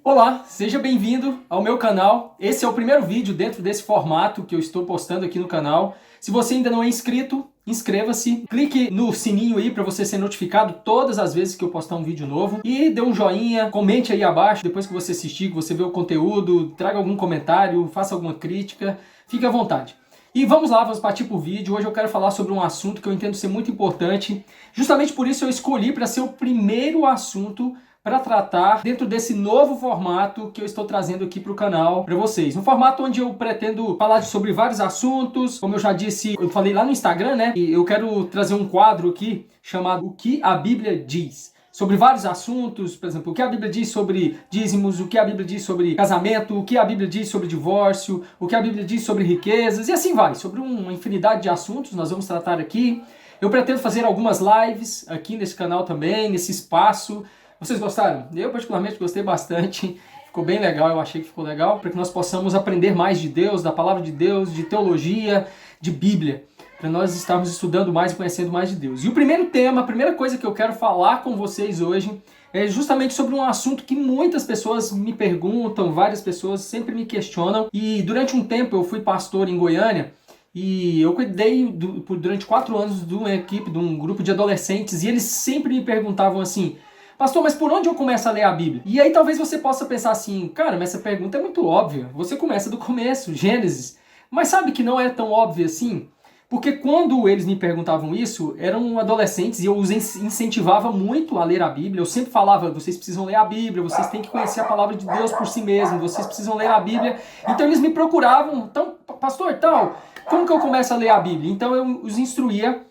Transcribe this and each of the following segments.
Olá, seja bem-vindo ao meu canal. Esse é o primeiro vídeo dentro desse formato que eu estou postando aqui no canal. Se você ainda não é inscrito, inscreva-se, clique no sininho aí para você ser notificado todas as vezes que eu postar um vídeo novo e dê um joinha, comente aí abaixo depois que você assistir, que você vê o conteúdo, traga algum comentário, faça alguma crítica, fique à vontade. E vamos lá, vamos partir para o vídeo. Hoje eu quero falar sobre um assunto que eu entendo ser muito importante. Justamente por isso eu escolhi para ser o primeiro assunto para tratar dentro desse novo formato que eu estou trazendo aqui para o canal para vocês. Um formato onde eu pretendo falar sobre vários assuntos, como eu já disse, eu falei lá no Instagram, né? E eu quero trazer um quadro aqui chamado O que a Bíblia diz. Sobre vários assuntos, por exemplo, o que a Bíblia diz sobre dízimos, o que a Bíblia diz sobre casamento, o que a Bíblia diz sobre divórcio, o que a Bíblia diz sobre riquezas, e assim vai. Sobre uma infinidade de assuntos nós vamos tratar aqui. Eu pretendo fazer algumas lives aqui nesse canal também, nesse espaço. Vocês gostaram? Eu particularmente gostei bastante, ficou bem legal, eu achei que ficou legal, para que nós possamos aprender mais de Deus, da palavra de Deus, de teologia, de Bíblia, para nós estarmos estudando mais e conhecendo mais de Deus. E o primeiro tema, a primeira coisa que eu quero falar com vocês hoje é justamente sobre um assunto que muitas pessoas me perguntam, várias pessoas sempre me questionam, e durante um tempo eu fui pastor em Goiânia, e eu cuidei durante 4 anos de uma equipe, de um grupo de adolescentes, e eles sempre me perguntavam assim: pastor, mas por onde eu começo a ler a Bíblia? E aí talvez você possa pensar assim, cara, mas essa pergunta é muito óbvia. Você começa do começo, Gênesis. Mas sabe que não é tão óbvio assim? Porque quando eles me perguntavam isso, eram adolescentes e eu os incentivava muito a ler a Bíblia. Eu sempre falava, vocês precisam ler a Bíblia, vocês têm que conhecer a palavra de Deus por si mesmos, vocês precisam ler a Bíblia. Então eles me procuravam, então, pastor, tal, como que eu começo a ler a Bíblia? Então eu os instruía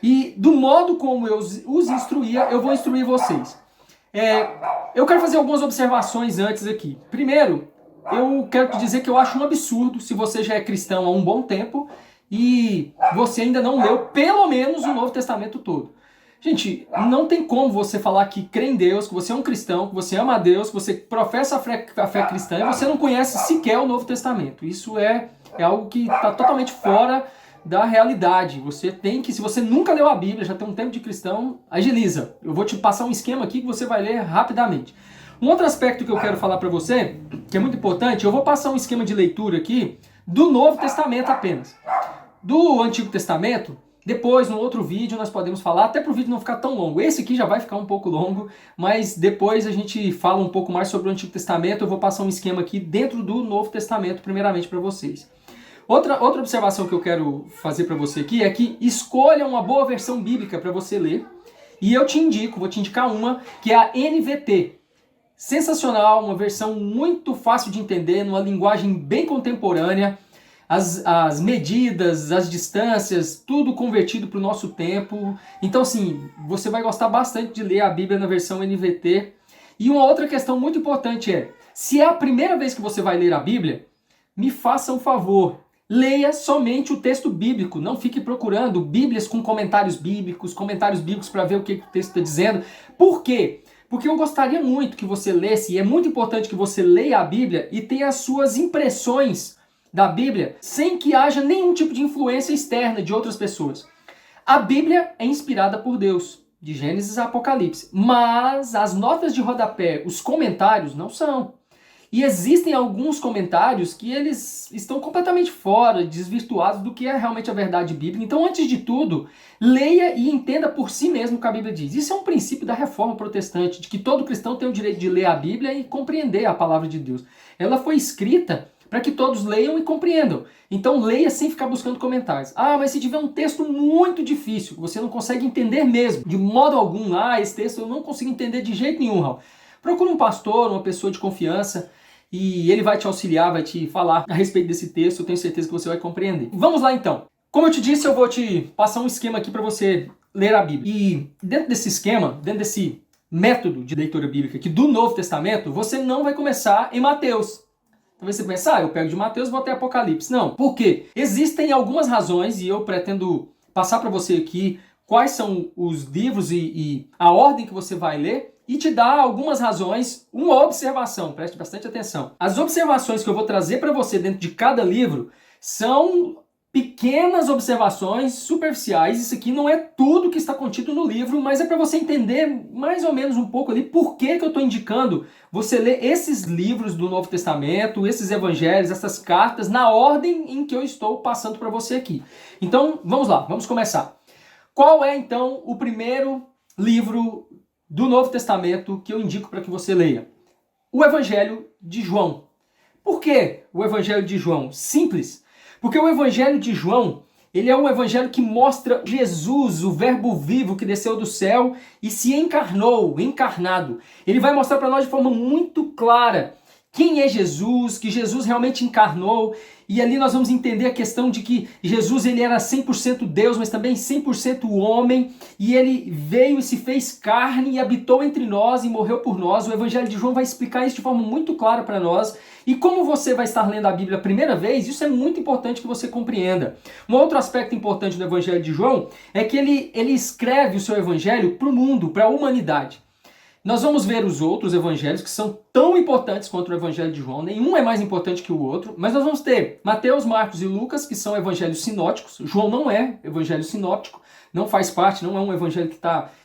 e do modo como eu os instruía, eu vou instruir vocês. Eu quero fazer algumas observações antes aqui. Primeiro, eu quero te dizer que eu acho um absurdo se você já é cristão há um bom tempo e você ainda não leu pelo menos o Novo Testamento todo. Gente, não tem como você falar que crê em Deus, que você é um cristão, que você ama a Deus, que você professa a fé cristã e você não conhece sequer o Novo Testamento. Isso é algo que está totalmente fora da realidade. Você tem que, se você nunca leu a Bíblia, já tem um tempo de cristão, agiliza. Eu vou te passar um esquema aqui que você vai ler rapidamente. Um outro aspecto que eu quero falar para você, que é muito importante, eu vou passar um esquema de leitura aqui do Novo Testamento apenas. Do Antigo Testamento, depois, no outro vídeo, nós podemos falar, até para o vídeo não ficar tão longo. Esse aqui já vai ficar um pouco longo, mas depois a gente fala um pouco mais sobre o Antigo Testamento. Eu vou passar um esquema aqui dentro do Novo Testamento, primeiramente para vocês. Outra observação que eu quero fazer para você aqui é que escolha uma boa versão bíblica para você ler. E eu vou te indicar uma, que é a NVT. Sensacional, uma versão muito fácil de entender, numa linguagem bem contemporânea. As medidas, as distâncias, tudo convertido para o nosso tempo. Então, assim, você vai gostar bastante de ler a Bíblia na versão NVT. E uma outra questão muito importante é, se é a primeira vez que você vai ler a Bíblia, me faça um favor. Leia somente o texto bíblico, não fique procurando Bíblias com comentários bíblicos para ver o que o texto está dizendo. Por quê? Porque eu gostaria muito que você lesse, e é muito importante que você leia a Bíblia e tenha as suas impressões da Bíblia sem que haja nenhum tipo de influência externa de outras pessoas. A Bíblia é inspirada por Deus, de Gênesis a Apocalipse, mas as notas de rodapé, os comentários, não são. E existem alguns comentários que eles estão completamente fora, desvirtuados do que é realmente a verdade bíblica. Então, antes de tudo, leia e entenda por si mesmo o que a Bíblia diz. Isso é um princípio da Reforma Protestante, de que todo cristão tem o direito de ler a Bíblia e compreender a palavra de Deus. Ela foi escrita para que todos leiam e compreendam. Então, leia sem ficar buscando comentários. Ah, mas se tiver um texto muito difícil, que você não consegue entender mesmo, de modo algum, esse texto eu não consigo entender de jeito nenhum, Raul. Procura um pastor, uma pessoa de confiança, e ele vai te auxiliar, vai te falar a respeito desse texto. Eu tenho certeza que você vai compreender. Vamos lá então. Como eu te disse, eu vou te passar um esquema aqui para você ler a Bíblia. E dentro desse esquema, dentro desse método de leitura bíblica aqui do Novo Testamento, você não vai começar em Mateus. Talvez você pense, eu pego de Mateus e vou até Apocalipse. Não, por quê? Existem algumas razões e eu pretendo passar para você aqui quais são os livros e a ordem que você vai ler e te dar algumas razões, uma observação, preste bastante atenção. As observações que eu vou trazer para você dentro de cada livro são pequenas observações superficiais. Isso aqui não é tudo que está contido no livro, mas é para você entender mais ou menos um pouco ali por que eu estou indicando você ler esses livros do Novo Testamento, esses evangelhos, essas cartas, na ordem em que eu estou passando para você aqui. Então, vamos lá, vamos começar. Qual é, então, o primeiro livro do Novo Testamento que eu indico para que você leia? O Evangelho de João. Por que o Evangelho de João? Simples. Porque o Evangelho de João, ele é um evangelho que mostra Jesus, o verbo vivo que desceu do céu e se encarnou, encarnado. Ele vai mostrar para nós de forma muito clara quem é Jesus, que Jesus realmente encarnou. E ali nós vamos entender a questão de que Jesus ele era 100% Deus, mas também 100% homem. E ele veio e se fez carne e habitou entre nós e morreu por nós. O Evangelho de João vai explicar isso de forma muito clara para nós. E como você vai estar lendo a Bíblia a primeira vez, isso é muito importante que você compreenda. Um outro aspecto importante do Evangelho de João é que ele escreve o seu Evangelho para o mundo, para a humanidade. Nós vamos ver os outros evangelhos que são tão importantes quanto o Evangelho de João. Nenhum é mais importante que o outro. Mas nós vamos ter Mateus, Marcos e Lucas, que são evangelhos sinóticos. João não é evangelho sinóptico. Não faz parte, não é um evangelho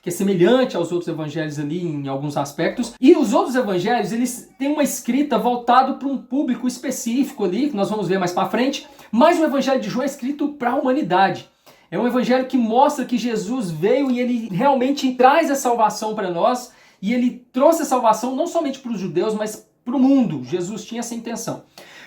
que é semelhante aos outros evangelhos ali em alguns aspectos. E os outros evangelhos, eles têm uma escrita voltada para um público específico ali, que nós vamos ver mais para frente. Mas o Evangelho de João é escrito para a humanidade. É um evangelho que mostra que Jesus veio e ele realmente traz a salvação para nós. E ele trouxe a salvação não somente para os judeus, mas para o mundo. Jesus tinha essa intenção.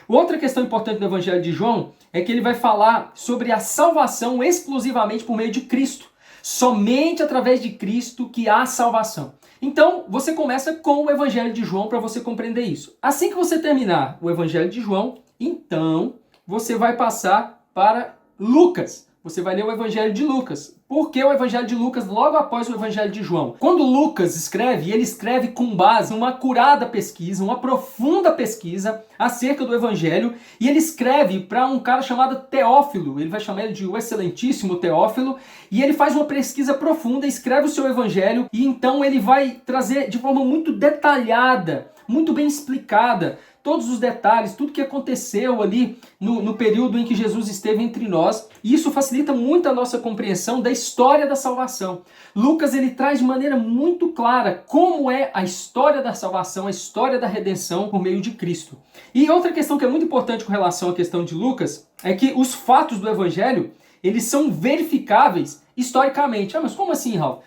Outra questão importante do Evangelho de João é que ele vai falar sobre a salvação exclusivamente por meio de Cristo. Somente através de Cristo que há salvação. Então, você começa com o Evangelho de João para você compreender isso. Assim que você terminar o Evangelho de João, então você vai passar para Lucas. Você vai ler o Evangelho de Lucas. Por que o Evangelho de Lucas logo após o Evangelho de João? Quando Lucas escreve, ele escreve com base em uma acurada pesquisa, uma profunda pesquisa acerca do Evangelho, e ele escreve para um cara chamado Teófilo. Ele vai chamar ele de o excelentíssimo Teófilo, e ele faz uma pesquisa profunda, escreve o seu Evangelho, e então ele vai trazer de forma muito detalhada, muito bem explicada, todos os detalhes, tudo que aconteceu ali no período em que Jesus esteve entre nós. E isso facilita muito a nossa compreensão da história da salvação. Lucas ele traz de maneira muito clara como é a história da salvação, a história da redenção por meio de Cristo. E outra questão que é muito importante com relação à questão de Lucas é que os fatos do Evangelho, eles são verificáveis historicamente. Ah, mas como assim, Ralf?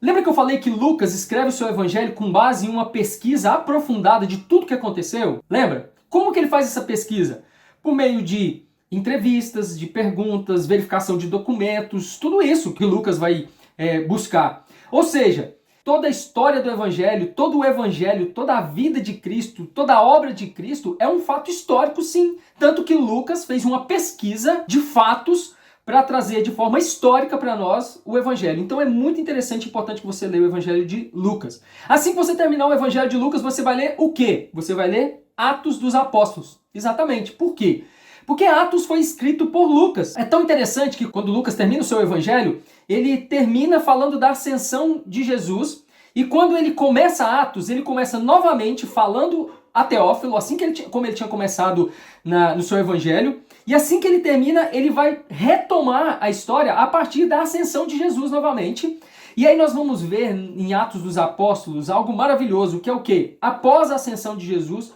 Lembra que eu falei que Lucas escreve o seu evangelho com base em uma pesquisa aprofundada de tudo que aconteceu? Lembra? Como que ele faz essa pesquisa? Por meio de entrevistas, de perguntas, verificação de documentos, tudo isso que Lucas vai buscar. Ou seja, toda a história do evangelho, todo o evangelho, toda a vida de Cristo, toda a obra de Cristo é um fato histórico, sim. Tanto que Lucas fez uma pesquisa de fatos para trazer de forma histórica para nós o Evangelho. Então é muito interessante e importante que você leia o Evangelho de Lucas. Assim que você terminar o Evangelho de Lucas, você vai ler o quê? Você vai ler Atos dos Apóstolos. Exatamente. Por quê? Porque Atos foi escrito por Lucas. É tão interessante que quando Lucas termina o seu Evangelho, ele termina falando da ascensão de Jesus. E quando ele começa Atos, ele começa novamente falando a Teófilo, assim como ele tinha começado no seu Evangelho. E assim que ele termina, ele vai retomar a história a partir da ascensão de Jesus novamente. E aí nós vamos ver em Atos dos Apóstolos algo maravilhoso, que é o quê? Após a ascensão de Jesus,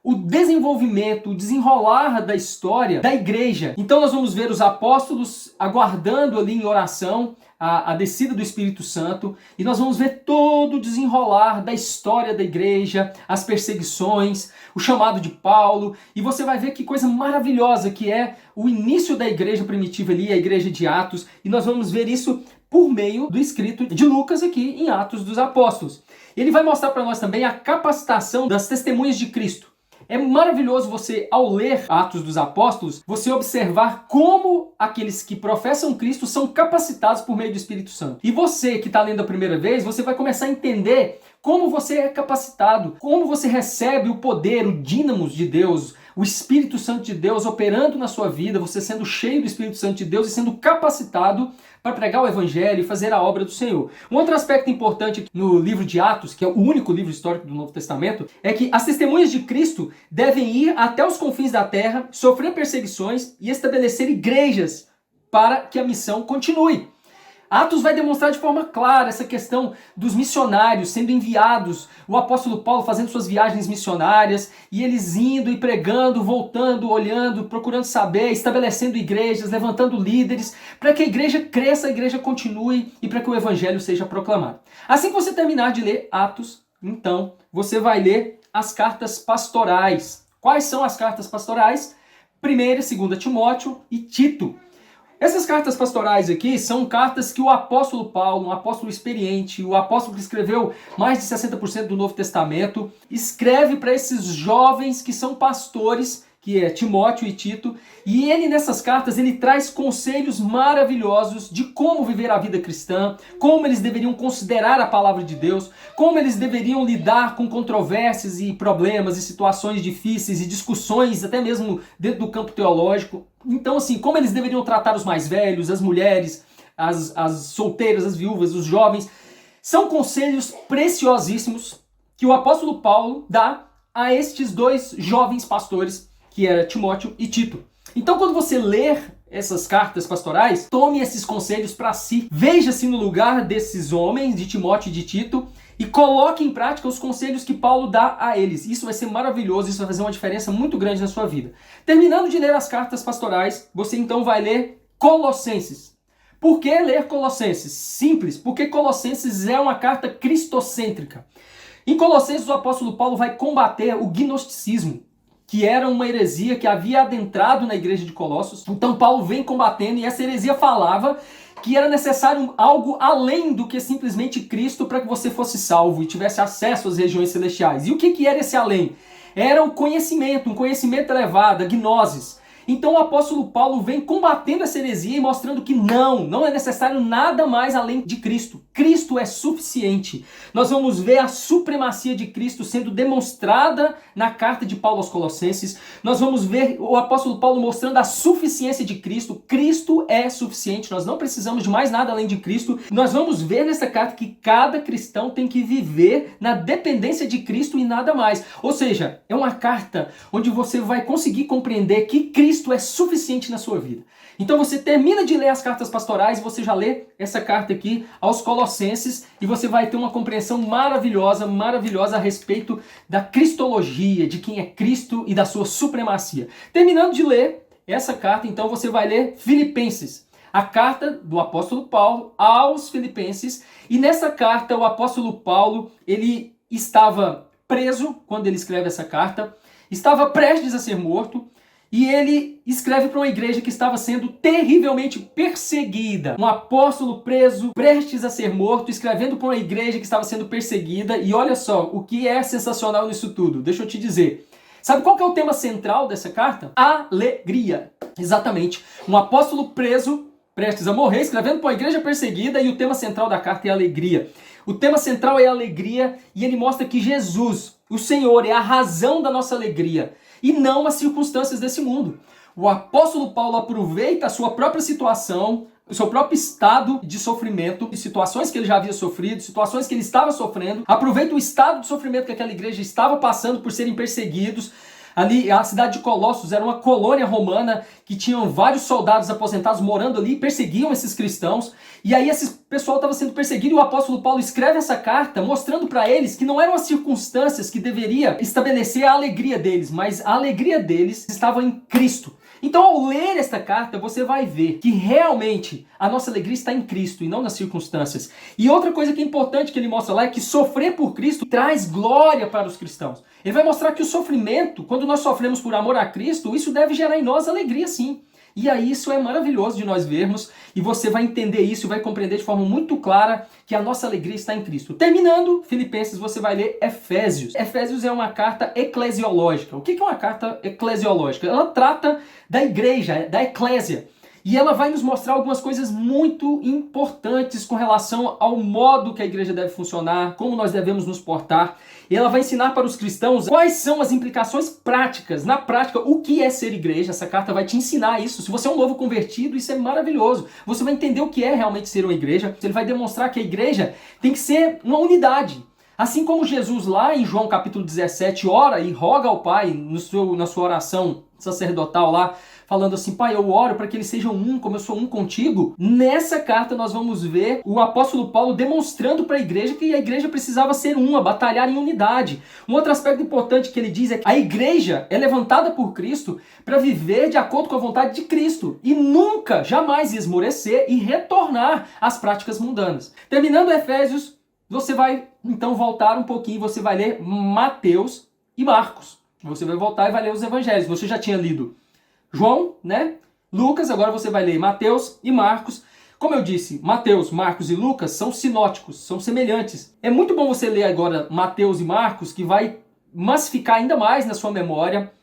o desenvolvimento, o desenrolar da história da igreja. Então nós vamos ver os apóstolos aguardando ali em oração a descida do Espírito Santo, e nós vamos ver todo o desenrolar da história da igreja, as perseguições, o chamado de Paulo, e você vai ver que coisa maravilhosa que é o início da igreja primitiva ali, a igreja de Atos, e nós vamos ver isso por meio do escrito de Lucas aqui em Atos dos Apóstolos. Ele vai mostrar para nós também a capacitação das testemunhas de Cristo. É maravilhoso você, ao ler Atos dos Apóstolos, você observar como aqueles que professam Cristo são capacitados por meio do Espírito Santo. E você que está lendo a primeira vez, você vai começar a entender como você é capacitado, como você recebe o poder, o dínamos de Deus, o Espírito Santo de Deus operando na sua vida, você sendo cheio do Espírito Santo de Deus e sendo capacitado para pregar o Evangelho e fazer a obra do Senhor. Um outro aspecto importante no livro de Atos, que é o único livro histórico do Novo Testamento, é que as testemunhas de Cristo devem ir até os confins da terra, sofrer perseguições e estabelecer igrejas para que a missão continue. Atos vai demonstrar de forma clara essa questão dos missionários sendo enviados, o apóstolo Paulo fazendo suas viagens missionárias, e eles indo e pregando, voltando, olhando, procurando saber, estabelecendo igrejas, levantando líderes, para que a igreja cresça, a igreja continue e para que o evangelho seja proclamado. Assim que você terminar de ler Atos, então, você vai ler as cartas pastorais. Quais são as cartas pastorais? 1ª e 2ª Timóteo e Tito. Essas cartas pastorais aqui são cartas que o apóstolo Paulo, um apóstolo experiente, o apóstolo que escreveu mais de 60% do Novo Testamento, escreve para esses jovens que são pastores, que é Timóteo e Tito, e ele nessas cartas ele traz conselhos maravilhosos de como viver a vida cristã, como eles deveriam considerar a palavra de Deus, como eles deveriam lidar com controvérsias e problemas e situações difíceis e discussões até mesmo dentro do campo teológico. Então assim, como eles deveriam tratar os mais velhos, as mulheres, as solteiras, as viúvas, os jovens. São conselhos preciosíssimos que o apóstolo Paulo dá a estes dois jovens pastores, que era Timóteo e Tito. Então, quando você ler essas cartas pastorais, tome esses conselhos para si. Veja-se no lugar desses homens, de Timóteo e de Tito, e coloque em prática os conselhos que Paulo dá a eles. Isso vai ser maravilhoso, isso vai fazer uma diferença muito grande na sua vida. Terminando de ler as cartas pastorais, você então vai ler Colossenses. Por que ler Colossenses? Simples, porque Colossenses é uma carta cristocêntrica. Em Colossenses, o apóstolo Paulo vai combater o gnosticismo, que era uma heresia que havia adentrado na igreja de Colossos. Então Paulo vem combatendo, e essa heresia falava que era necessário algo além do que simplesmente Cristo para que você fosse salvo e tivesse acesso às regiões celestiais. E o que era esse além? Era o conhecimento, um conhecimento elevado, a gnosis. Então o apóstolo Paulo vem combatendo essa heresia e mostrando que não é necessário nada mais além de Cristo. Cristo é suficiente. Nós vamos ver a supremacia de Cristo sendo demonstrada na carta de Paulo aos Colossenses. Nós vamos ver o apóstolo Paulo mostrando a suficiência de Cristo. Cristo é suficiente. Nós não precisamos de mais nada além de Cristo. Nós vamos ver nessa carta que cada cristão tem que viver na dependência de Cristo e nada mais. Ou seja, é uma carta onde você vai conseguir compreender que Cristo é suficiente na sua vida. Então você termina de ler as cartas pastorais, você já lê essa carta aqui aos Colossenses e você vai ter uma compreensão maravilhosa a respeito da cristologia, de quem é Cristo e da sua supremacia. Terminando de ler essa carta, então você vai ler Filipenses, a carta do apóstolo Paulo aos Filipenses. E nessa carta o apóstolo Paulo, ele estava preso quando ele escreve essa carta, estava prestes a ser morto, e ele escreve para uma igreja que estava sendo terrivelmente perseguida. Um apóstolo preso, prestes a ser morto, escrevendo para uma igreja que estava sendo perseguida. E olha só, o que é sensacional nisso tudo? Deixa eu te dizer. Sabe qual que é o tema central dessa carta? Alegria. Exatamente. Um apóstolo preso, prestes a morrer, escrevendo para uma igreja perseguida, e o tema central da carta é alegria. O tema central é alegria, e ele mostra que Jesus, o Senhor, é a razão da nossa alegria, e não as circunstâncias desse mundo. O apóstolo Paulo aproveita a sua própria situação, o seu próprio estado de sofrimento, de situações que ele já havia sofrido, situações que ele estava sofrendo, aproveita o estado de sofrimento que aquela igreja estava passando por serem perseguidos. Ali, a cidade de Colossos era uma colônia romana que tinham vários soldados aposentados morando ali e perseguiam esses cristãos. E aí esse pessoal estava sendo perseguido e o apóstolo Paulo escreve essa carta mostrando para eles que não eram as circunstâncias que deveria estabelecer a alegria deles, mas a alegria deles estava em Cristo. Então, ao ler esta carta, você vai ver que realmente a nossa alegria está em Cristo e não nas circunstâncias. E outra coisa que é importante que ele mostra lá é que sofrer por Cristo traz glória para os cristãos. Ele vai mostrar que o sofrimento, quando nós sofremos por amor a Cristo, isso deve gerar em nós alegria, sim. E aí isso é maravilhoso de nós vermos, e você vai entender isso e vai compreender de forma muito clara que a nossa alegria está em Cristo. Terminando Filipenses, você vai ler Efésios. Efésios é uma carta eclesiológica. O que é uma carta eclesiológica? Ela trata da igreja, da eclésia. E ela vai nos mostrar algumas coisas muito importantes com relação ao modo que a igreja deve funcionar, como nós devemos nos portar. E ela vai ensinar para os cristãos quais são as implicações práticas. Na prática, o que é ser igreja. Essa carta vai te ensinar isso. Se você é um novo convertido, isso é maravilhoso. Você vai entender o que é realmente ser uma igreja. Ele vai demonstrar que a igreja tem que ser uma unidade. Assim como Jesus lá em João capítulo 17 ora e roga ao Pai na sua oração sacerdotal lá, falando assim, Pai, eu oro para que eles sejam um, como eu sou um contigo. Nessa carta nós vamos ver o apóstolo Paulo demonstrando para a igreja que a igreja precisava ser uma, batalhar em unidade. Um outro aspecto importante que ele diz é que a igreja é levantada por Cristo para viver de acordo com a vontade de Cristo e nunca, jamais esmorecer e retornar às práticas mundanas. Terminando Efésios, você vai então voltar um pouquinho, você vai ler Mateus e Marcos. Você vai voltar e vai ler os evangelhos. Você já tinha lido João, né? Lucas, agora você vai ler Mateus e Marcos. Como eu disse, Mateus, Marcos e Lucas são sinóticos, são semelhantes. É muito bom você ler agora Mateus e Marcos, que vai massificar ainda mais na sua memória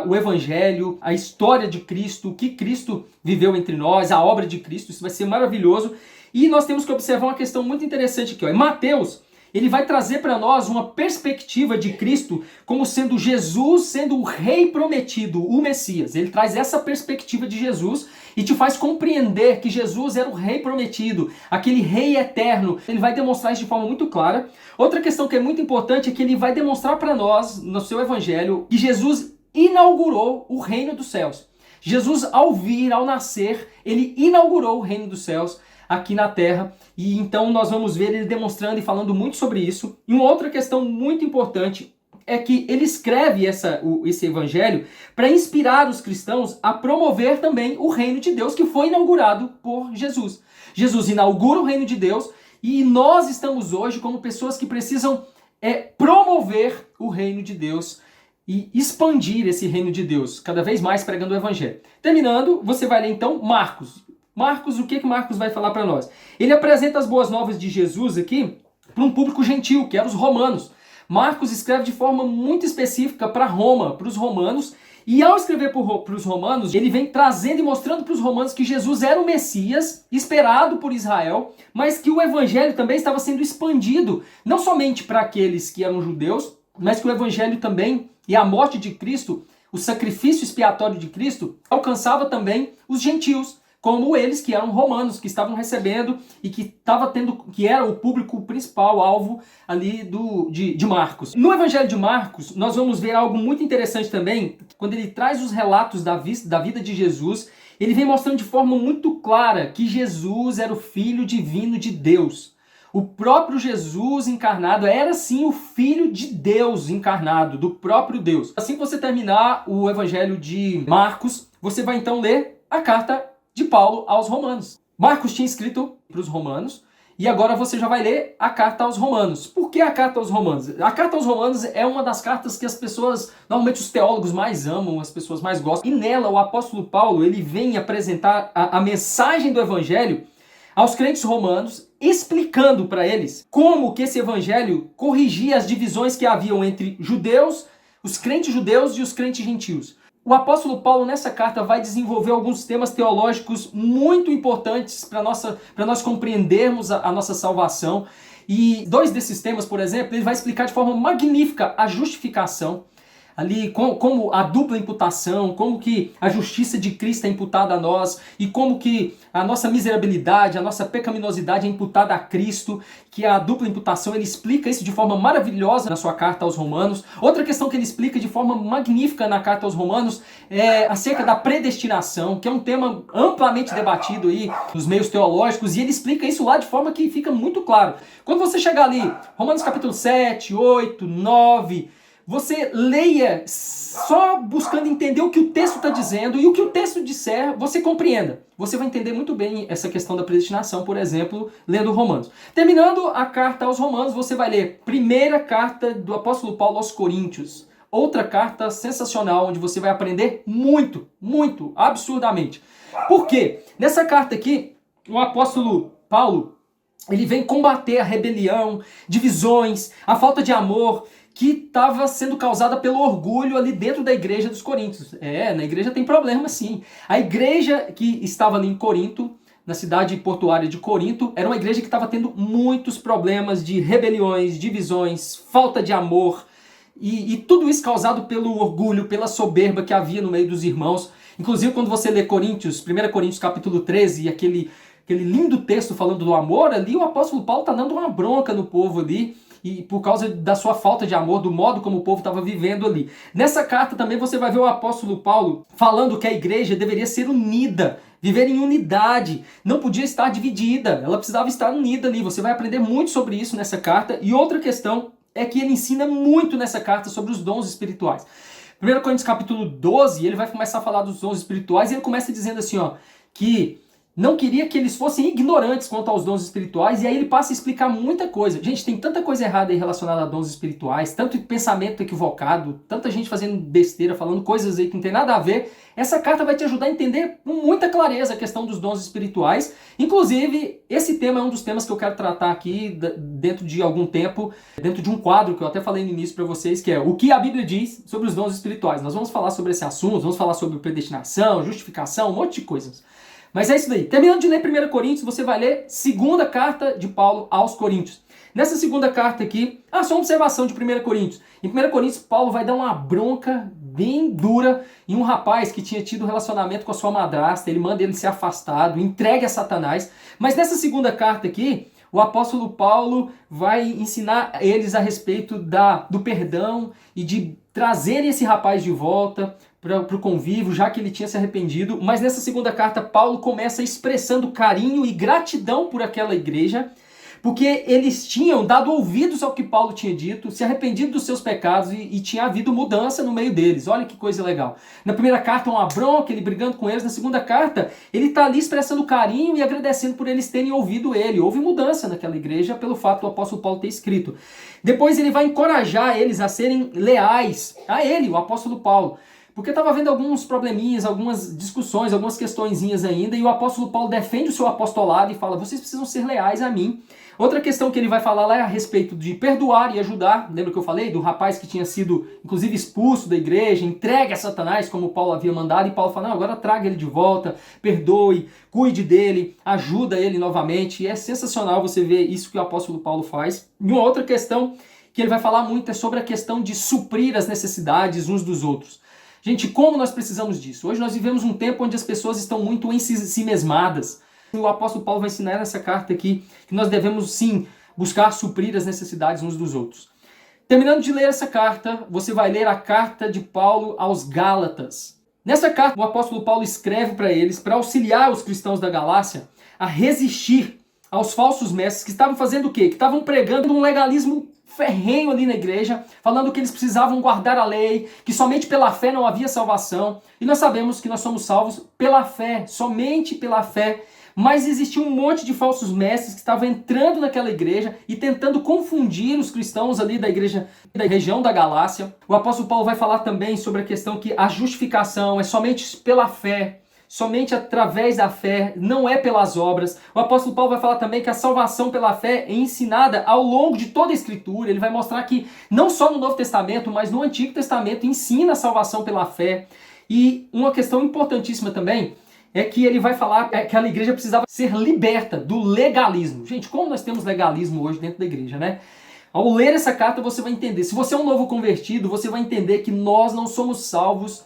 o evangelho, a história de Cristo, o que Cristo viveu entre nós, a obra de Cristo. Isso vai ser maravilhoso. E nós temos que observar uma questão muito interessante aqui. Em Mateus, ele vai trazer para nós uma perspectiva de Cristo como sendo Jesus, sendo o rei prometido, o Messias. Ele traz essa perspectiva de Jesus e te faz compreender que Jesus era o rei prometido, aquele rei eterno. Ele vai demonstrar isso de forma muito clara. Outra questão que é muito importante é que ele vai demonstrar para nós, no seu evangelho, que Jesus inaugurou o reino dos céus. Jesus, ao vir, ao nascer, ele inaugurou o reino dos céus aqui na Terra, e então nós vamos ver ele demonstrando e falando muito sobre isso. E uma outra questão muito importante é que ele escreve esse evangelho para inspirar os cristãos a promover também o reino de Deus que foi inaugurado por Jesus. Jesus inaugura o reino de Deus e nós estamos hoje como pessoas que precisam promover o reino de Deus e expandir esse reino de Deus, cada vez mais pregando o evangelho. Terminando, você vai ler então Marcos. Marcos, o que Marcos vai falar para nós? Ele apresenta as boas novas de Jesus aqui para um público gentil, que eram os romanos. Marcos escreve de forma muito específica para Roma, para os romanos, e ao escrever para os romanos, ele vem trazendo e mostrando para os romanos que Jesus era o Messias, esperado por Israel, mas que o evangelho também estava sendo expandido, não somente para aqueles que eram judeus, mas que o evangelho também, e a morte de Cristo, o sacrifício expiatório de Cristo, alcançava também os gentios, como eles que eram romanos, que estavam recebendo e que era o público principal, alvo ali de Marcos. No Evangelho de Marcos, nós vamos ver algo muito interessante também, quando ele traz os relatos da vida de Jesus, ele vem mostrando de forma muito clara que Jesus era o Filho divino de Deus. O próprio Jesus encarnado era sim o Filho de Deus encarnado, do próprio Deus. Assim que você terminar o Evangelho de Marcos, você vai então ler a carta de Paulo aos Romanos. Marcos tinha escrito para os Romanos e agora você já vai ler a carta aos Romanos. Por que a carta aos Romanos? A carta aos Romanos é uma das cartas que as pessoas, normalmente os teólogos mais amam, as pessoas mais gostam. E nela o apóstolo Paulo ele vem apresentar a mensagem do evangelho aos crentes romanos, explicando para eles como que esse evangelho corrigia as divisões que haviam entre judeus, os crentes judeus e os crentes gentios. O apóstolo Paulo, nessa carta, vai desenvolver alguns temas teológicos muito importantes para nós compreendermos a nossa salvação. E dois desses temas, por exemplo, ele vai explicar de forma magnífica a justificação, ali como a dupla imputação, como que a justiça de Cristo é imputada a nós e como que a nossa miserabilidade, a nossa pecaminosidade é imputada a Cristo, que a dupla imputação, ele explica isso de forma maravilhosa na sua carta aos Romanos. Outra questão que ele explica de forma magnífica na carta aos Romanos é acerca da predestinação, que é um tema amplamente debatido aí nos meios teológicos, e ele explica isso lá de forma que fica muito claro. Quando você chegar ali, Romanos capítulo 7, 8, 9... você leia só buscando entender o que o texto está dizendo e o que o texto disser, você compreenda. Você vai entender muito bem essa questão da predestinação, por exemplo, lendo Romanos. Terminando a carta aos Romanos, você vai ler primeira carta do apóstolo Paulo aos Coríntios. Outra carta sensacional, onde você vai aprender muito, muito, absurdamente. Por quê? Nessa carta aqui, o apóstolo Paulo, ele vem combater a rebelião, divisões, a falta de amor que estava sendo causada pelo orgulho ali dentro da igreja dos Coríntios. Na igreja tem problema sim. A igreja que estava ali em Corinto, na cidade portuária de Corinto, era uma igreja que estava tendo muitos problemas de rebeliões, divisões, falta de amor, e tudo isso causado pelo orgulho, pela soberba que havia no meio dos irmãos. Inclusive, quando você lê Coríntios, 1 Coríntios capítulo 13, e aquele lindo texto falando do amor, ali o apóstolo Paulo está dando uma bronca no povo ali, e por causa da sua falta de amor, do modo como o povo estava vivendo ali. Nessa carta também você vai ver o apóstolo Paulo falando que a igreja deveria ser unida, viver em unidade, não podia estar dividida, ela precisava estar unida ali. Você vai aprender muito sobre isso nessa carta. E outra questão é que ele ensina muito nessa carta sobre os dons espirituais. 1 Coríntios capítulo 12, ele vai começar a falar dos dons espirituais, e ele começa dizendo assim, que não queria que eles fossem ignorantes quanto aos dons espirituais, e aí ele passa a explicar muita coisa. Gente, tem tanta coisa errada aí relacionada a dons espirituais, tanto pensamento equivocado, tanta gente fazendo besteira, falando coisas aí que não tem nada a ver. Essa carta vai te ajudar a entender com muita clareza a questão dos dons espirituais. Inclusive, esse tema é um dos temas que eu quero tratar aqui dentro de algum tempo, dentro de um quadro que eu até falei no início para vocês, que é o que a Bíblia diz sobre os dons espirituais. Nós vamos falar sobre esse assunto, vamos falar sobre predestinação, justificação, um monte de coisas. Mas é isso daí. Terminando de ler 1 Coríntios, você vai ler segunda carta de Paulo aos Coríntios. Nessa segunda carta aqui, só uma observação de 1 Coríntios. Em 1 Coríntios, Paulo vai dar uma bronca bem dura em um rapaz que tinha tido relacionamento com a sua madrasta. Ele manda ele ser afastado, entregue a Satanás. Mas nessa segunda carta aqui, o apóstolo Paulo vai ensinar eles a respeito do perdão e de trazerem esse rapaz de volta para o convívio, já que ele tinha se arrependido. Mas nessa segunda carta, Paulo começa expressando carinho e gratidão por aquela igreja, porque eles tinham dado ouvidos ao que Paulo tinha dito, se arrependido dos seus pecados e tinha havido mudança no meio deles. Olha que coisa legal. Na primeira carta, uma bronca, ele brigando com eles. Na segunda carta, ele está ali expressando carinho e agradecendo por eles terem ouvido ele. Houve mudança naquela igreja pelo fato do apóstolo Paulo ter escrito. Depois ele vai encorajar eles a serem leais a ele, o apóstolo Paulo. Porque estava havendo alguns probleminhas, algumas discussões, algumas questõezinhas ainda, e o apóstolo Paulo defende o seu apostolado e fala, vocês precisam ser leais a mim. Outra questão que ele vai falar lá é a respeito de perdoar e ajudar. Lembra que eu falei do rapaz que tinha sido, inclusive, expulso da igreja, entregue a Satanás, como Paulo havia mandado, e Paulo fala, não, agora traga ele de volta, perdoe, cuide dele, ajuda ele novamente. E é sensacional você ver isso que o apóstolo Paulo faz. E uma outra questão que ele vai falar muito é sobre a questão de suprir as necessidades uns dos outros. Gente, como nós precisamos disso? Hoje nós vivemos um tempo onde as pessoas estão muito em si mesmadas. O apóstolo Paulo vai ensinar nessa carta aqui que nós devemos sim buscar suprir as necessidades uns dos outros. Terminando de ler essa carta, você vai ler a carta de Paulo aos Gálatas. Nessa carta, o apóstolo Paulo escreve para eles, para auxiliar os cristãos da Galácia a resistir aos falsos mestres que estavam fazendo o quê? Que estavam pregando um legalismo ferrenho ali na igreja, falando que eles precisavam guardar a lei, que somente pela fé não havia salvação. E nós sabemos que nós somos salvos pela fé, somente pela fé. Mas existia um monte de falsos mestres que estavam entrando naquela igreja e tentando confundir os cristãos ali da igreja, da região da Galácia. O apóstolo Paulo vai falar também sobre a questão que a justificação é somente pela fé, somente através da fé, não é pelas obras. O apóstolo Paulo vai falar também que a salvação pela fé é ensinada ao longo de toda a Escritura. Ele vai mostrar que não só no Novo Testamento, mas no Antigo Testamento ensina a salvação pela fé. E uma questão importantíssima também é que ele vai falar que aquela igreja precisava ser liberta do legalismo. Gente, como nós temos legalismo hoje dentro da igreja, né? Ao ler essa carta você vai entender. Se você é um novo convertido, você vai entender que nós não somos salvos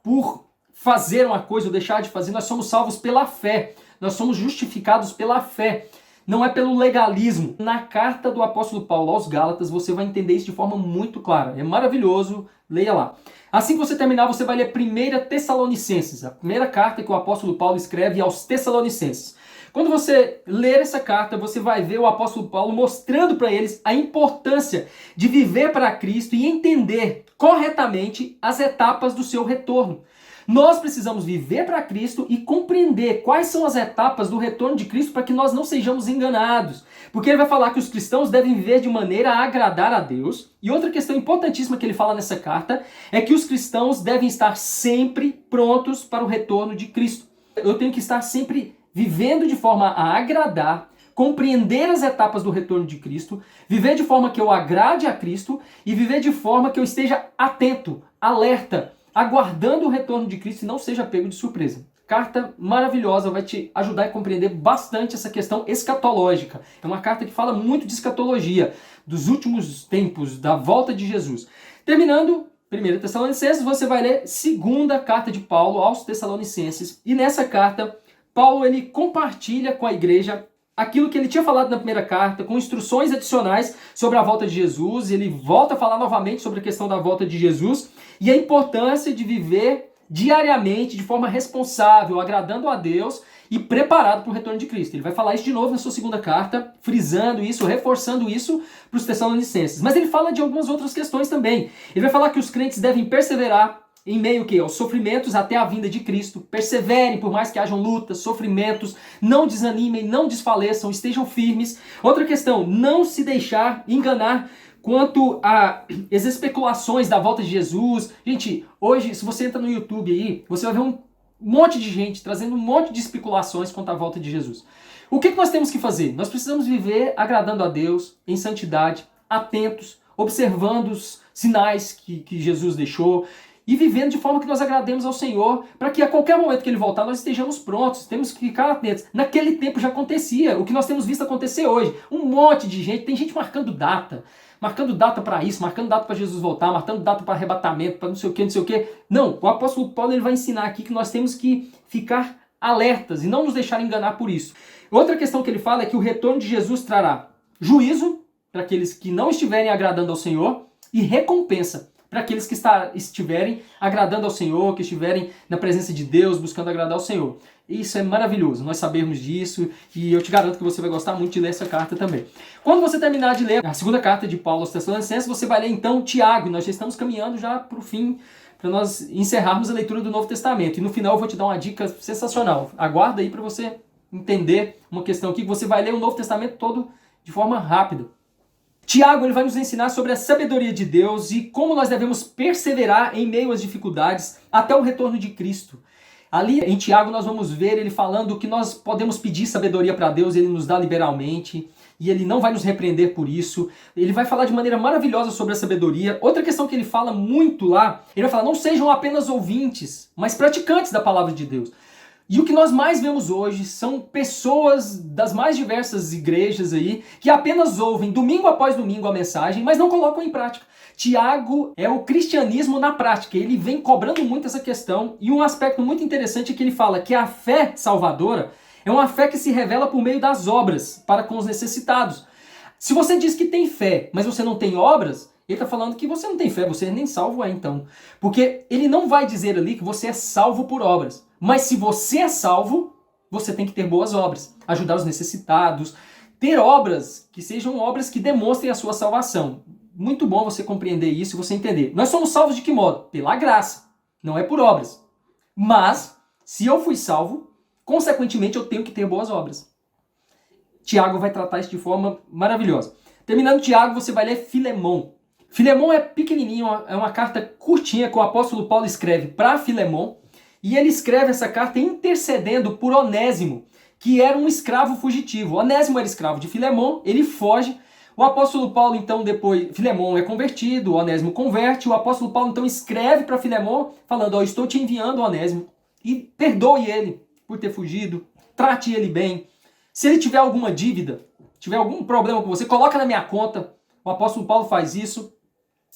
por fazer uma coisa ou deixar de fazer, nós somos salvos pela fé. Nós somos justificados pela fé. Não é pelo legalismo. Na carta do apóstolo Paulo aos Gálatas, você vai entender isso de forma muito clara. É maravilhoso, leia lá. Assim que você terminar, você vai ler 1 Tessalonicenses, a primeira carta que o apóstolo Paulo escreve aos Tessalonicenses. Quando você ler essa carta, você vai ver o apóstolo Paulo mostrando para eles a importância de viver para Cristo e entender corretamente as etapas do seu retorno. Nós precisamos viver para Cristo e compreender quais são as etapas do retorno de Cristo para que nós não sejamos enganados. Porque ele vai falar que os cristãos devem viver de maneira a agradar a Deus. E outra questão importantíssima que ele fala nessa carta é que os cristãos devem estar sempre prontos para o retorno de Cristo. Eu tenho que estar sempre vivendo de forma a agradar, compreender as etapas do retorno de Cristo, viver de forma que eu agrade a Cristo e viver de forma que eu esteja atento, alerta, aguardando o retorno de Cristo e não seja pego de surpresa. Carta maravilhosa, vai te ajudar a compreender bastante essa questão escatológica. É uma carta que fala muito de escatologia, dos últimos tempos, da volta de Jesus. Terminando, 1 Tessalonicenses, você vai ler 2ª carta de Paulo aos Tessalonicenses. E nessa carta, Paulo ele compartilha com a igreja aquilo que ele tinha falado na primeira carta, com instruções adicionais sobre a volta de Jesus. Ele volta a falar novamente sobre a questão da volta de Jesus e a importância de viver diariamente, de forma responsável, agradando a Deus e preparado para o retorno de Cristo. Ele vai falar isso de novo na sua 2ª carta, frisando isso, reforçando isso para os Tessalonicenses. Mas ele fala de algumas outras questões também. Ele vai falar que os crentes devem perseverar em meio aos sofrimentos até a vinda de Cristo. Perseverem por mais que hajam lutas, sofrimentos, não desanimem, não desfaleçam, estejam firmes. Outra questão, não se deixar enganar quanto às especulações da volta de Jesus. Gente, hoje, se você entra no YouTube aí, você vai ver um monte de gente trazendo um monte de especulações quanto à volta de Jesus. O que nós temos que fazer? Nós precisamos viver agradando a Deus, em santidade, atentos, observando os sinais que Jesus deixou, e vivendo de forma que nós agrademos ao Senhor, para que a qualquer momento que Ele voltar, nós estejamos prontos, temos que ficar atentos. Naquele tempo já acontecia, o que nós temos visto acontecer hoje. Um monte de gente, tem gente marcando data para isso, marcando data para Jesus voltar, marcando data para arrebatamento, para não sei o que, não sei o que. Não, o apóstolo Paulo ele vai ensinar aqui que nós temos que ficar alertas e não nos deixar enganar por isso. Outra questão que ele fala é que o retorno de Jesus trará juízo para aqueles que não estiverem agradando ao Senhor e recompensa para aqueles que estiverem agradando ao Senhor, que estiverem na presença de Deus, buscando agradar ao Senhor. Isso é maravilhoso, nós sabemos disso, e eu te garanto que você vai gostar muito de ler essa carta também. Quando você terminar de ler a 2ª carta de Paulo aos Tessalonicenses, você vai ler então Tiago, e nós já estamos caminhando já para o fim, para nós encerrarmos a leitura do Novo Testamento. E no final eu vou te dar uma dica sensacional. Aguarda aí para você entender uma questão aqui, que você vai ler o Novo Testamento todo de forma rápida. Tiago ele vai nos ensinar sobre a sabedoria de Deus e como nós devemos perseverar em meio às dificuldades até o retorno de Cristo. Ali em Tiago nós vamos ver ele falando que nós podemos pedir sabedoria para Deus, ele nos dá liberalmente e ele não vai nos repreender por isso. Ele vai falar de maneira maravilhosa sobre a sabedoria. Outra questão que ele fala muito lá, ele vai falar, não sejam apenas ouvintes, mas praticantes da palavra de Deus. E o que nós mais vemos hoje são pessoas das mais diversas igrejas aí que apenas ouvem domingo após domingo a mensagem, mas não colocam em prática. Tiago é o cristianismo na prática, ele vem cobrando muito essa questão e um aspecto muito interessante é que ele fala que a fé salvadora é uma fé que se revela por meio das obras para com os necessitados. Se você diz que tem fé, mas você não tem obras, ele está falando que você não tem fé, você nem salvo é então. Porque ele não vai dizer ali que você é salvo por obras. Mas se você é salvo, você tem que ter boas obras. Ajudar os necessitados. Ter obras que sejam obras que demonstrem a sua salvação. Muito bom você compreender isso e você entender. Nós somos salvos de que modo? Pela graça. Não é por obras. Mas, se eu fui salvo, consequentemente eu tenho que ter boas obras. Tiago vai tratar isso de forma maravilhosa. Terminando Tiago, você vai ler Filemão. Filemão é pequenininho, é uma carta curtinha que o apóstolo Paulo escreve para Filemão. E ele escreve essa carta intercedendo por Onésimo, que era um escravo fugitivo. Onésimo era escravo de Filemão, ele foge. O apóstolo Paulo, então, depois, Filemão é convertido, Onésimo converte. O apóstolo Paulo, então, escreve para Filemão, falando, estou te enviando, Onésimo, e perdoe ele por ter fugido, trate ele bem. Se ele tiver alguma dívida, tiver algum problema com você, coloca na minha conta. O apóstolo Paulo faz isso.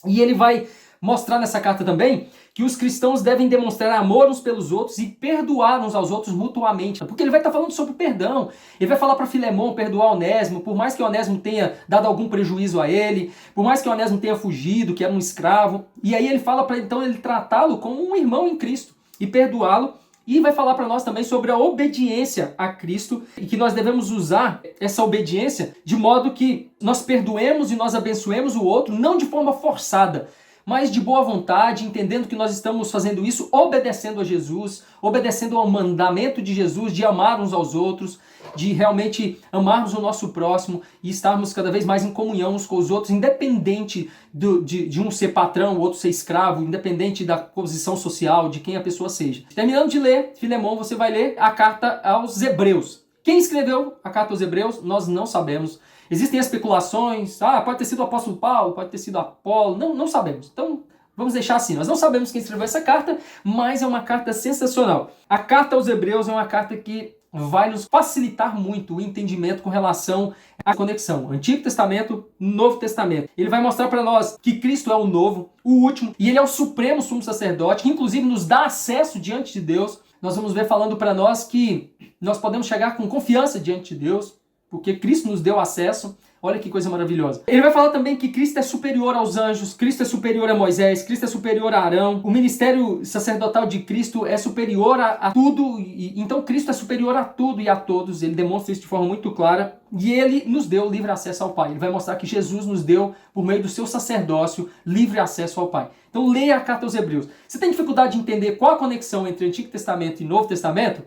E ele vai mostrar nessa carta também que os cristãos devem demonstrar amor uns pelos outros e perdoar uns aos outros mutuamente. Porque ele vai estar falando sobre perdão. Ele vai falar para Filemão perdoar Onésimo, por mais que Onésimo tenha dado algum prejuízo a ele, por mais que Onésimo tenha fugido, que era um escravo. E aí ele fala para então ele tratá-lo como um irmão em Cristo e perdoá-lo. E vai falar para nós também sobre a obediência a Cristo e que nós devemos usar essa obediência de modo que nós perdoemos e nós abençoemos o outro, não de forma forçada, mas de boa vontade, entendendo que nós estamos fazendo isso obedecendo a Jesus, obedecendo ao mandamento de Jesus de amar uns aos outros, de realmente amarmos o nosso próximo e estarmos cada vez mais em comunhão uns com os outros, independente de um ser patrão, o outro ser escravo, independente da posição social, de quem a pessoa seja. Terminando de ler Filemão, você vai ler a carta aos Hebreus. Quem escreveu a carta aos Hebreus, nós não sabemos. Existem especulações, pode ter sido o apóstolo Paulo, pode ter sido Apolo, não sabemos. Então, vamos deixar assim, nós não sabemos quem escreveu essa carta, mas é uma carta sensacional. A carta aos Hebreus é uma carta que vai nos facilitar muito o entendimento com relação à conexão. Antigo Testamento, Novo Testamento. Ele vai mostrar para nós que Cristo é o novo, o último, e ele é o supremo sumo sacerdote, que inclusive nos dá acesso diante de Deus. Nós vamos ver falando para nós que nós podemos chegar com confiança diante de Deus, porque Cristo nos deu acesso. Olha que coisa maravilhosa. Ele vai falar também que Cristo é superior aos anjos, Cristo é superior a Moisés, Cristo é superior a Arão, o ministério sacerdotal de Cristo é superior a tudo, então Cristo é superior a tudo e a todos. Ele demonstra isso de forma muito clara, e ele nos deu livre acesso ao Pai. Ele vai mostrar que Jesus nos deu, por meio do seu sacerdócio, livre acesso ao Pai. Então leia a carta aos Hebreus. Você tem dificuldade de entender qual a conexão entre Antigo Testamento e Novo Testamento?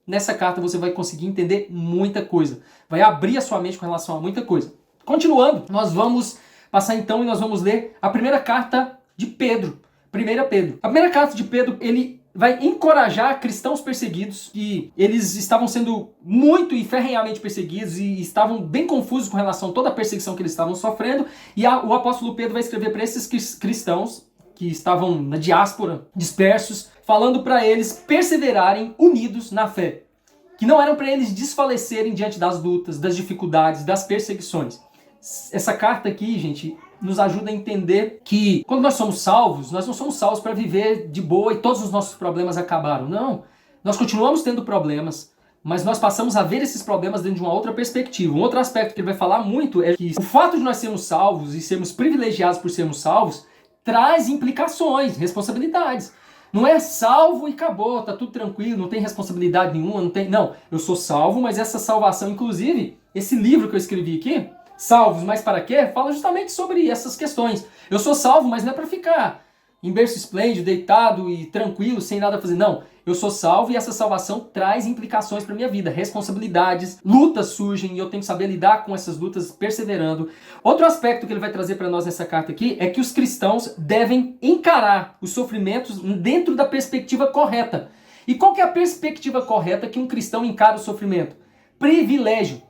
Nessa carta você vai conseguir entender muita coisa. Vai abrir a sua mente com relação a muita coisa. Continuando, nós vamos passar então e nós vamos ler a primeira carta de Pedro. 1 Pedro. A primeira carta de Pedro, ele vai encorajar cristãos perseguidos, que eles estavam sendo muito e ferrenhamente perseguidos e estavam bem confusos com relação a toda a perseguição que eles estavam sofrendo. E o apóstolo Pedro vai escrever para esses cristãos que estavam na diáspora, dispersos, falando para eles perseverarem unidos na fé. Que não eram para eles desfalecerem diante das lutas, das dificuldades, das perseguições. Essa carta aqui, gente, nos ajuda a entender que quando nós somos salvos, nós não somos salvos para viver de boa e todos os nossos problemas acabaram. Não. Nós continuamos tendo problemas, mas nós passamos a ver esses problemas dentro de uma outra perspectiva. Um outro aspecto que ele vai falar muito é que o fato de nós sermos salvos e sermos privilegiados por sermos salvos traz implicações, responsabilidades. Não é salvo e acabou, tá tudo tranquilo, não tem responsabilidade nenhuma, não. Eu sou salvo, mas essa salvação, inclusive, esse livro que eu escrevi aqui, Salvos, mas para quê? Fala justamente sobre essas questões. Eu sou salvo, mas não é para ficar em berço esplêndido, deitado e tranquilo, sem nada a fazer. Não, eu sou salvo e essa salvação traz implicações para minha vida, responsabilidades, lutas surgem e eu tenho que saber lidar com essas lutas perseverando. Outro aspecto que ele vai trazer para nós nessa carta aqui é que os cristãos devem encarar os sofrimentos dentro da perspectiva correta. E qual que é a perspectiva correta que um cristão encara o sofrimento? Privilégio.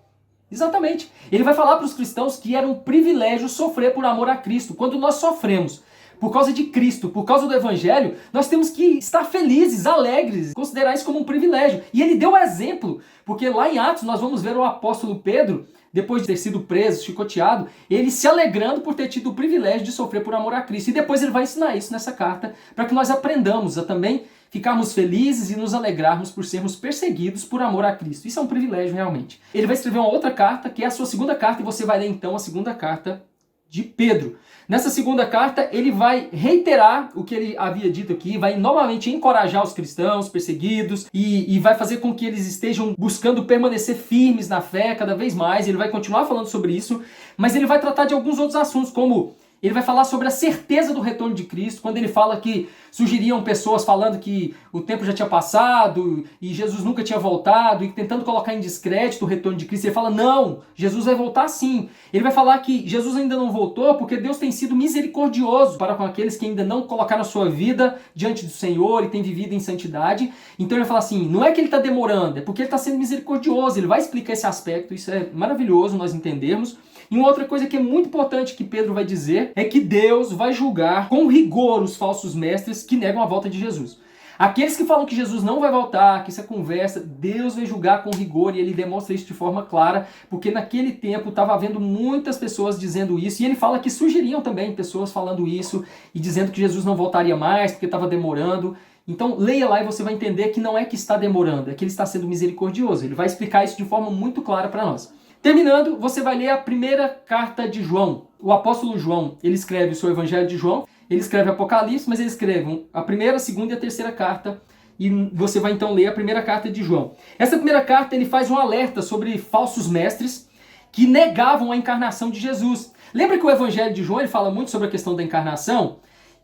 Exatamente. Ele vai falar para os cristãos que era um privilégio sofrer por amor a Cristo. Quando nós sofremos por causa de Cristo, por causa do Evangelho, nós temos que estar felizes, alegres, considerar isso como um privilégio. E ele deu exemplo, porque lá em Atos nós vamos ver o apóstolo Pedro, depois de ter sido preso, chicoteado, ele se alegrando por ter tido o privilégio de sofrer por amor a Cristo. E depois ele vai ensinar isso nessa carta, para que nós aprendamos a também ficarmos felizes e nos alegrarmos por sermos perseguidos por amor a Cristo. Isso é um privilégio realmente. Ele vai escrever uma outra carta, que é a sua segunda carta, e você vai ler então a segunda carta de Pedro. Nessa segunda carta, ele vai reiterar o que ele havia dito aqui, vai novamente encorajar os cristãos perseguidos e vai fazer com que eles estejam buscando permanecer firmes na fé cada vez mais. Ele vai continuar falando sobre isso, mas ele vai tratar de alguns outros assuntos, como ele vai falar sobre a certeza do retorno de Cristo, quando ele fala que surgiriam pessoas falando que o tempo já tinha passado e Jesus nunca tinha voltado e tentando colocar em descrédito o retorno de Cristo. Ele fala, não, Jesus vai voltar sim. Ele vai falar que Jesus ainda não voltou porque Deus tem sido misericordioso para com aqueles que ainda não colocaram a sua vida diante do Senhor e têm vivido em santidade. Então ele vai falar assim, não é que ele está demorando, é porque ele está sendo misericordioso. Ele vai explicar esse aspecto, isso é maravilhoso nós entendermos. E uma outra coisa que é muito importante que Pedro vai dizer é que Deus vai julgar com rigor os falsos mestres que negam a volta de Jesus. Aqueles que falam que Jesus não vai voltar, que isso é conversa, Deus vai julgar com rigor, e ele demonstra isso de forma clara, porque naquele tempo estava havendo muitas pessoas dizendo isso, e ele fala que surgiriam também pessoas falando isso e dizendo que Jesus não voltaria mais porque estava demorando. Então leia lá e você vai entender que não é que está demorando, é que ele está sendo misericordioso. Ele vai explicar isso de forma muito clara para nós. Terminando, você vai ler a primeira carta de João. O apóstolo João, ele escreve o seu Evangelho de João, ele escreve Apocalipse, mas ele escreve a primeira, a segunda e a terceira carta, e você vai então ler a primeira carta de João. Essa primeira carta, ele faz um alerta sobre falsos mestres que negavam a encarnação de Jesus. Lembra que o Evangelho de João, ele fala muito sobre a questão da encarnação?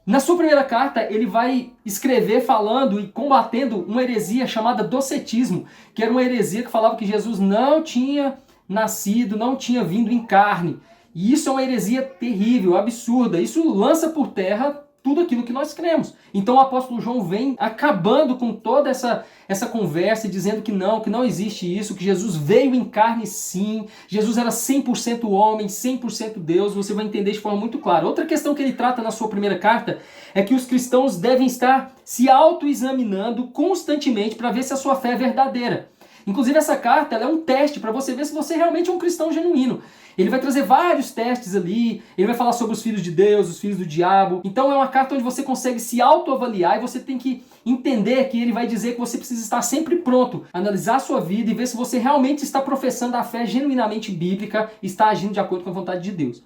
Na sua primeira carta, ele vai escrever falando e combatendo uma heresia chamada docetismo, que era uma heresia que falava que Jesus não tinha nascido, não tinha vindo em carne. E isso é uma heresia terrível, absurda. Isso lança por terra tudo aquilo que nós cremos. Então o apóstolo João vem acabando com toda essa conversa e dizendo que não existe isso, que Jesus veio em carne sim, Jesus era 100% homem, 100% Deus, você vai entender de forma muito clara. Outra questão que ele trata na sua primeira carta é que os cristãos devem estar se autoexaminando constantemente para ver se a sua fé é verdadeira. Inclusive essa carta ela é um teste para você ver se você realmente é um cristão genuíno. Ele vai trazer vários testes ali, ele vai falar sobre os filhos de Deus, os filhos do diabo. Então é uma carta onde você consegue se autoavaliar e você tem que entender que ele vai dizer que você precisa estar sempre pronto, analisar a sua vida e ver se você realmente está professando a fé genuinamente bíblica e está agindo de acordo com a vontade de Deus.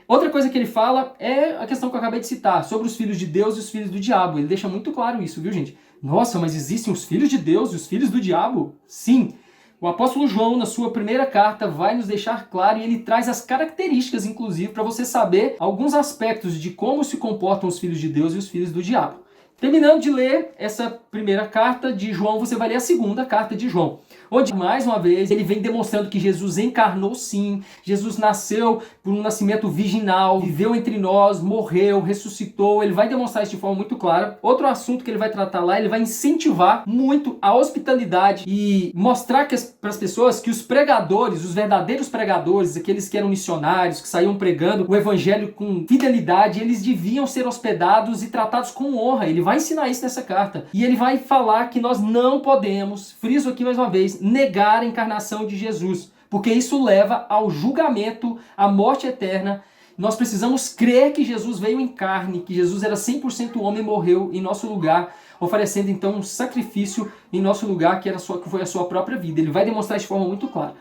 Outra coisa que ele fala é a questão que eu acabei de citar, sobre os filhos de Deus e os filhos do diabo. Ele deixa muito claro isso, viu, gente? Nossa, mas existem os filhos de Deus e os filhos do diabo? Sim. O apóstolo João, na sua primeira carta, vai nos deixar claro e ele traz as características, inclusive, para você saber alguns aspectos de como se comportam os filhos de Deus e os filhos do diabo. Terminando de ler essa primeira carta de João, você vai ler a segunda carta de João, onde, mais uma vez, ele vem demonstrando que Jesus encarnou sim, Jesus nasceu por um nascimento virginal, viveu entre nós, morreu, ressuscitou, ele vai demonstrar isso de forma muito clara. Outro assunto que ele vai tratar lá, ele vai incentivar muito a hospitalidade e mostrar para as pessoas que os pregadores, os verdadeiros pregadores, aqueles que eram missionários, que saíam pregando o evangelho com fidelidade, eles deviam ser hospedados e tratados com honra. Ele vai ensinar isso nessa carta. E ele vai falar que nós não podemos, friso aqui mais uma vez, negar a encarnação de Jesus, porque isso leva ao julgamento, à morte eterna. Nós precisamos crer que Jesus veio em carne, que Jesus era 100% homem e morreu em nosso lugar, oferecendo então um sacrifício em nosso lugar, que foi a sua própria vida. Ele vai demonstrar isso de forma muito clara.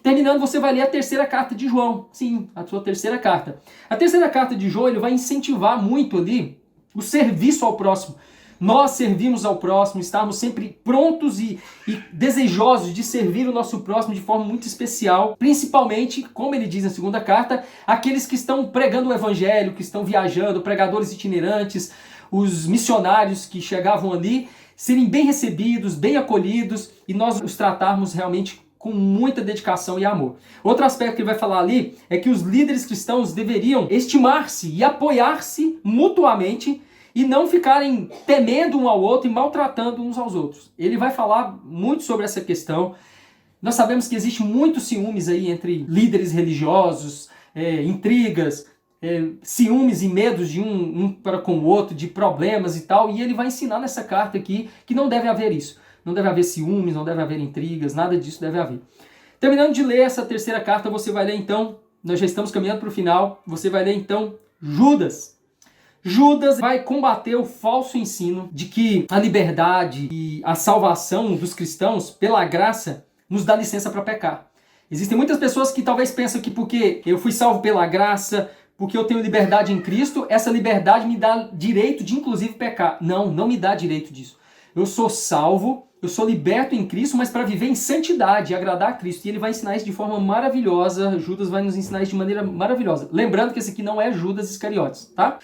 Terminando, você vai ler a terceira carta de João. Sim, a sua terceira carta. A terceira carta de João, ele vai incentivar muito ali o serviço ao próximo. Nós servimos ao próximo, estarmos sempre prontos e desejosos de servir o nosso próximo de forma muito especial, principalmente, como ele diz na segunda carta, aqueles que estão pregando o evangelho, que estão viajando, pregadores itinerantes, os missionários que chegavam ali, serem bem recebidos, bem acolhidos e nós os tratarmos realmente com muita dedicação e amor. Outro aspecto que ele vai falar ali é que os líderes cristãos deveriam estimar-se e apoiar-se mutuamente e não ficarem temendo um ao outro e maltratando uns aos outros. Ele vai falar muito sobre essa questão. Nós sabemos que existe muitos ciúmes aí entre líderes religiosos, intrigas, ciúmes e medos de um para com o outro, de problemas e tal, e ele vai ensinar nessa carta aqui que não deve haver isso. Não deve haver ciúmes, não deve haver intrigas, nada disso deve haver. Terminando de ler essa terceira carta, você vai ler então, nós já estamos caminhando para o final, você vai ler então Judas. Judas vai combater o falso ensino de que a liberdade e a salvação dos cristãos, pela graça, nos dá licença para pecar. Existem muitas pessoas que talvez pensam que porque eu fui salvo pela graça, porque eu tenho liberdade em Cristo, essa liberdade me dá direito de inclusive pecar. Não, não me dá direito disso. Eu sou salvo, eu sou liberto em Cristo, mas para viver em santidade e agradar a Cristo. E ele vai ensinar isso de forma maravilhosa. Judas vai nos ensinar isso de maneira maravilhosa. Lembrando que esse aqui não é Judas Iscariotes, tá?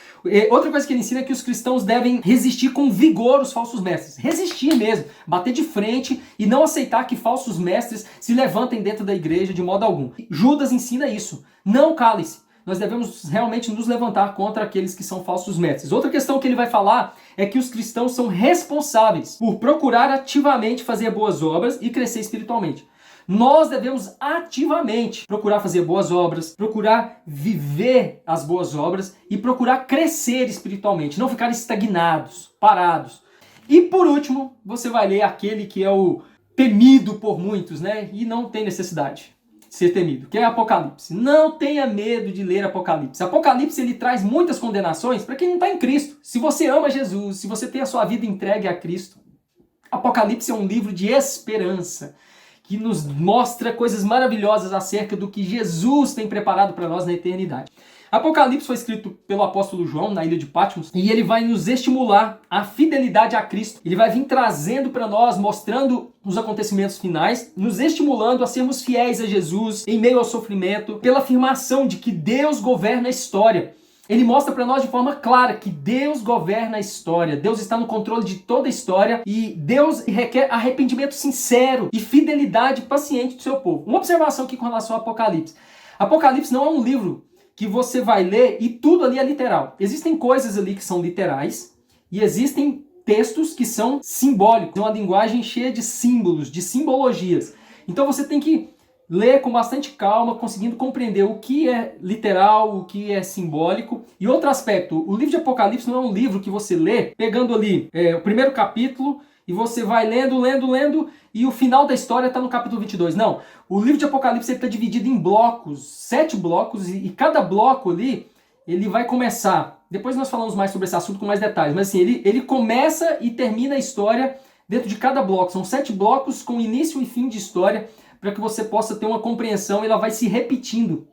Outra coisa que ele ensina é que os cristãos devem resistir com vigor os falsos mestres. Resistir mesmo, bater de frente e não aceitar que falsos mestres se levantem dentro da igreja de modo algum. Judas ensina isso. Não cale-se. Nós devemos realmente nos levantar contra aqueles que são falsos mestres. Outra questão que ele vai falar é que os cristãos são responsáveis por procurar ativamente fazer boas obras e crescer espiritualmente. Nós devemos ativamente procurar fazer boas obras, procurar viver as boas obras e procurar crescer espiritualmente, não ficar estagnados, parados. E por último, você vai ler aquele que é o temido por muitos, né? E não tem necessidade ser temido, que é Apocalipse. Não tenha medo de ler Apocalipse. Apocalipse ele traz muitas condenações para quem não está em Cristo. Se você ama Jesus, se você tem a sua vida entregue a Cristo, Apocalipse é um livro de esperança, que nos mostra coisas maravilhosas acerca do que Jesus tem preparado para nós na eternidade. Apocalipse foi escrito pelo apóstolo João na ilha de Patmos e ele vai nos estimular à fidelidade a Cristo. Ele vai vir trazendo para nós, mostrando os acontecimentos finais, nos estimulando a sermos fiéis a Jesus em meio ao sofrimento, pela afirmação de que Deus governa a história. Ele mostra para nós de forma clara que Deus governa a história, Deus está no controle de toda a história e Deus requer arrependimento sincero e fidelidade paciente do seu povo. Uma observação aqui com relação ao Apocalipse. Apocalipse não é um livro que você vai ler e tudo ali é literal. Existem coisas ali que são literais e existem textos que são simbólicos, uma linguagem cheia de símbolos, de simbologias. Então você tem que ler com bastante calma, conseguindo compreender o que é literal, o que é simbólico. E outro aspecto, o livro de Apocalipse não é um livro que você lê pegando ali o primeiro capítulo e você vai lendo, e o final da história está no capítulo 22. Não, o livro de Apocalipse está dividido em blocos, 7 blocos, e cada bloco ali, ele vai começar. Depois nós falamos mais sobre esse assunto com mais detalhes, mas assim, ele começa e termina a história dentro de cada bloco. São 7 blocos com início e fim de história, para que você possa ter uma compreensão, e ela vai se repetindo.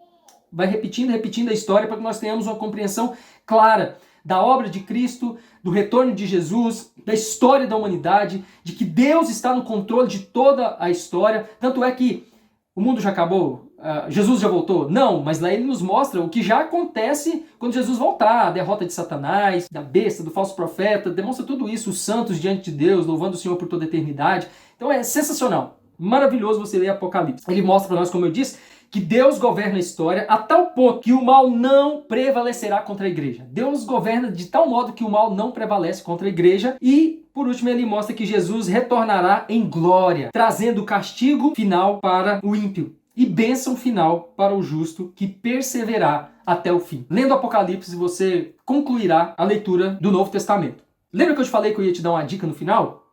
Vai repetindo a história, para que nós tenhamos uma compreensão clara da obra de Cristo, do retorno de Jesus, da história da humanidade, de que Deus está no controle de toda a história. Tanto é que o mundo já acabou, Jesus já voltou? Não, mas lá ele nos mostra o que já acontece quando Jesus voltar, a derrota de Satanás, da besta, do falso profeta, demonstra tudo isso, os santos diante de Deus, louvando o Senhor por toda a eternidade. Então é sensacional, maravilhoso você ler Apocalipse. Ele mostra para nós, como eu disse, que Deus governa a história a tal ponto que o mal não prevalecerá contra a igreja. Deus governa de tal modo que o mal não prevalece contra a igreja. E, por último, ele mostra que Jesus retornará em glória, trazendo castigo final para o ímpio e bênção final para o justo, que perseverar até o fim. Lendo Apocalipse, você concluirá a leitura do Novo Testamento. Lembra que eu te falei que eu ia te dar uma dica no final?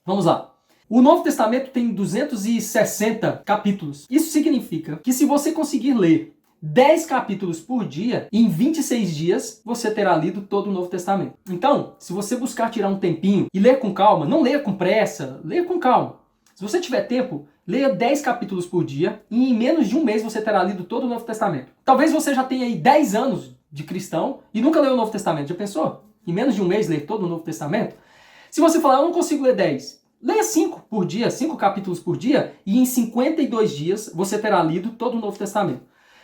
Vamos lá. O Novo Testamento tem 260 capítulos. Isso significa que se você conseguir ler 10 capítulos por dia, em 26 dias você terá lido todo o Novo Testamento. Então, se você buscar tirar um tempinho e ler com calma, não leia com pressa, leia com calma. Se você tiver tempo, leia 10 capítulos por dia e em menos de um mês você terá lido todo o Novo Testamento. Talvez você já tenha aí 10 anos de cristão e nunca leu o Novo Testamento. Já pensou? Em menos de um mês ler todo o Novo Testamento? Se você falar, eu não consigo ler 10, leia 5 por dia, 5 capítulos por dia, e em 52 dias você terá lido todo o Novo Testamento.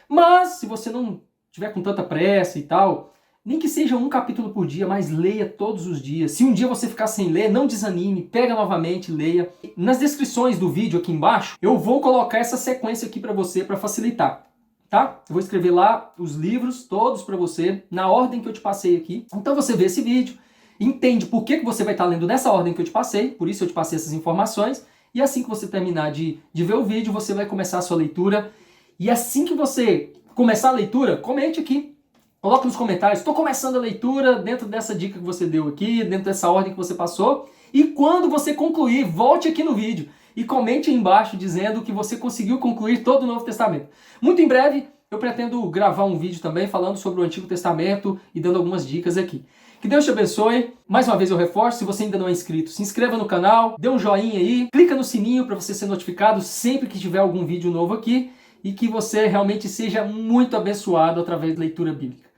Mas, se você não tiver com tanta pressa e tal, nem que seja um capítulo por dia, mas leia todos os dias. Se um dia você ficar sem ler, não desanime, pega novamente, leia. Nas descrições do vídeo aqui embaixo, eu vou colocar essa sequência aqui para você, para facilitar. Tá? Eu vou escrever lá os livros todos para você, na ordem que eu te passei aqui. Então você vê esse vídeo, entende por que você vai estar lendo nessa ordem que eu te passei, por isso eu te passei essas informações, e assim que você terminar de ver o vídeo, você vai começar a sua leitura, e assim que você começar a leitura, comente aqui, coloque nos comentários, estou começando a leitura dentro dessa dica que você deu aqui, dentro dessa ordem que você passou, e quando você concluir, volte aqui no vídeo, e comente aí embaixo dizendo que você conseguiu concluir todo o Novo Testamento. Muito em breve, eu pretendo gravar um vídeo também falando sobre o Antigo Testamento e dando algumas dicas aqui. Que Deus te abençoe. Mais uma vez eu reforço, se você ainda não é inscrito, se inscreva no canal, dê um joinha aí, clica no sininho para você ser notificado sempre que tiver algum vídeo novo aqui e que você realmente seja muito abençoado através da leitura bíblica.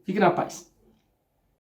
Fique na paz.